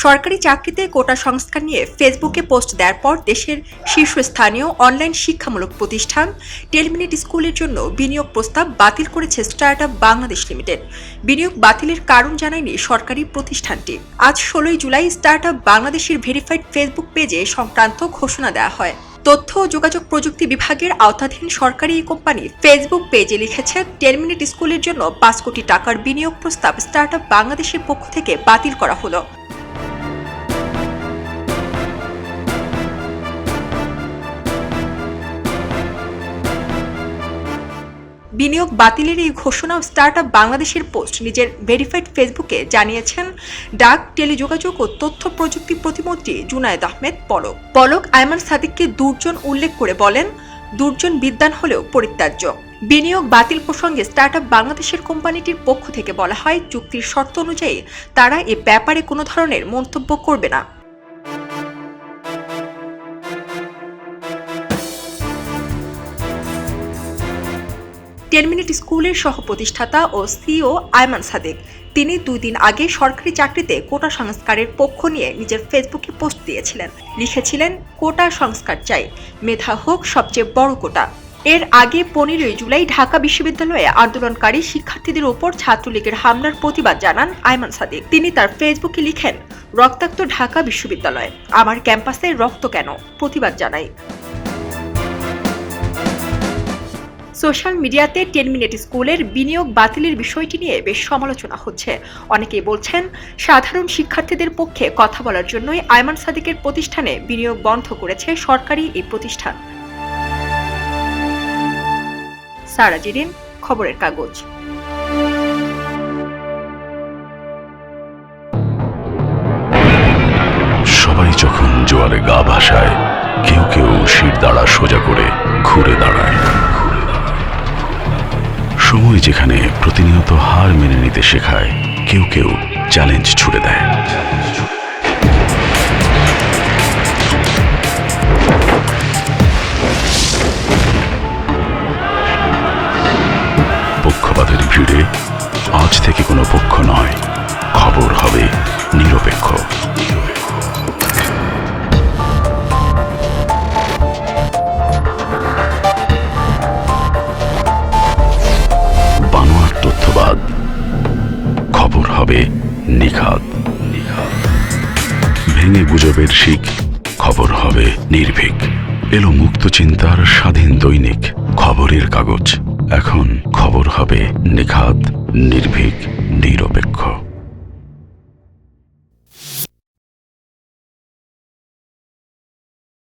সরকারি চাকরিতে কোটা সংস্কার নিয়ে ফেসবুকে পোস্ট দেওয়ার পর দেশের শীর্ষস্থানীয় অনলাইন শিক্ষামূলক প্রতিষ্ঠান 10 মিনিট স্কুলের জন্য বিনিয়োগ প্রস্তাব বাতিল করেছে স্টার্টআপ বাংলাদেশ লিমিটেড। বিনিয়োগ বাতিলের কারণ জানায়নি সরকারি প্রতিষ্ঠানটি। আজ 16 জুলাই স্টার্টআপ বাংলাদেশের ভেরিফাইড ফেসবুক পেজে সংক্রান্ত ঘোষণা দেওয়া হয়। তথ্য ও যোগাযোগ প্রযুক্তি বিভাগের আওতাধীন সরকারি এই কোম্পানি ফেসবুক পেজে লিখেছে 10 মিনিট স্কুলের জন্য 5 কোটি টাকার বিনিয়োগ প্রস্তাব স্টার্টআপ বাংলাদেশের পক্ষ থেকে বাতিল করা হলো। বিনিয়োগ বাতিলের এই ঘোষণা স্টার্টআপ বাংলাদেশের পোস্ট নিজের ভেরিফাইড ফেসবুকে জানিয়েছেন ডাক, টেলিযোগাযোগ ও তথ্য প্রযুক্তি প্রতিমন্ত্রী জুনায়েদ আহমেদ পলক আয়মান সাদিককে দুর্জন উল্লেখ করে বলেন, দুর্জন বিদ্বান হলেও পরিত্যাজ্য। বিনিয়োগ বাতিল প্রসঙ্গে স্টার্টআপ বাংলাদেশের কোম্পানিটির পক্ষ থেকে বলা হয়, চুক্তির শর্ত অনুযায়ী তারা এ ব্যাপারে কোনো ধরনের মন্তব্য করবে না। টেন মিনিট স্কুলের সহ প্রতিষ্ঠাতা ও সিইও আয়মান সাদিক তিনি 2 দিন আগে সরকারি চাকরিতে কোটা সংস্কারের পক্ষ নিয়ে নিজের ফেসবুকে পোস্ট দিয়েছিলেন। লিখেছিলেন, কোটা সংস্কার চাই, মেধা হোক সবচেয়ে বড় কোটা। এর আগে 15 জুলাই ঢাকা বিশ্ববিদ্যালয়ে আন্দোলনকারী শিক্ষার্থীদের ওপর ছাত্রলীগের হামলার প্রতিবাদ জানান আয়মান সাদিক। তিনি তার ফেসবুকে লিখেন, রক্তাক্ত ঢাকা বিশ্ববিদ্যালয়, আমার ক্যাম্পাসে রক্ত কেন, প্রতিবাদ জানাই। সোশ্যাল মিডিয়াতে 10 মিনিট স্কুলের বিনিয়োগ বাতিলের বিষয়টি নিয়ে বেশ সমালোচনা হচ্ছে। অনেকেই বলছেন, সাধারণ শিক্ষার্থীদের পক্ষে কথা বলার জন্যই আয়মান সাদিকের প্রতিষ্ঠানে বিনিয়োগ বন্ধ করেছে সরকারি এই প্রতিষ্ঠান। সারা জিরিন, খবরের কাগজ। সবাই যখন জোয়ারে গা ভাসায়, কেউ কেউ শির দাঁড়া সোজা করে ঘুরে দাঁড়ায়। সময় যেখানে প্রতিনিয়ত হার মেনে নিতে শেখায়, কেউ কেউ চ্যালেঞ্জ ছুড়ে দেয়। পক্ষপাতের ভিড়ে আজ থেকে কোনো পক্ষ নয়, খবর হবে নিরপেক্ষ। তথ্যবাদ, খবর হবে নিখাত। ভেঙে গুজবের শিক, খবর হবে নির্ভীক। এলো মুক্ত চিন্তার স্বাধীন দৈনিক খবরের কাগজ। এখন খবর হবে নিখাত, নির্ভীক, নিরপেক্ষ।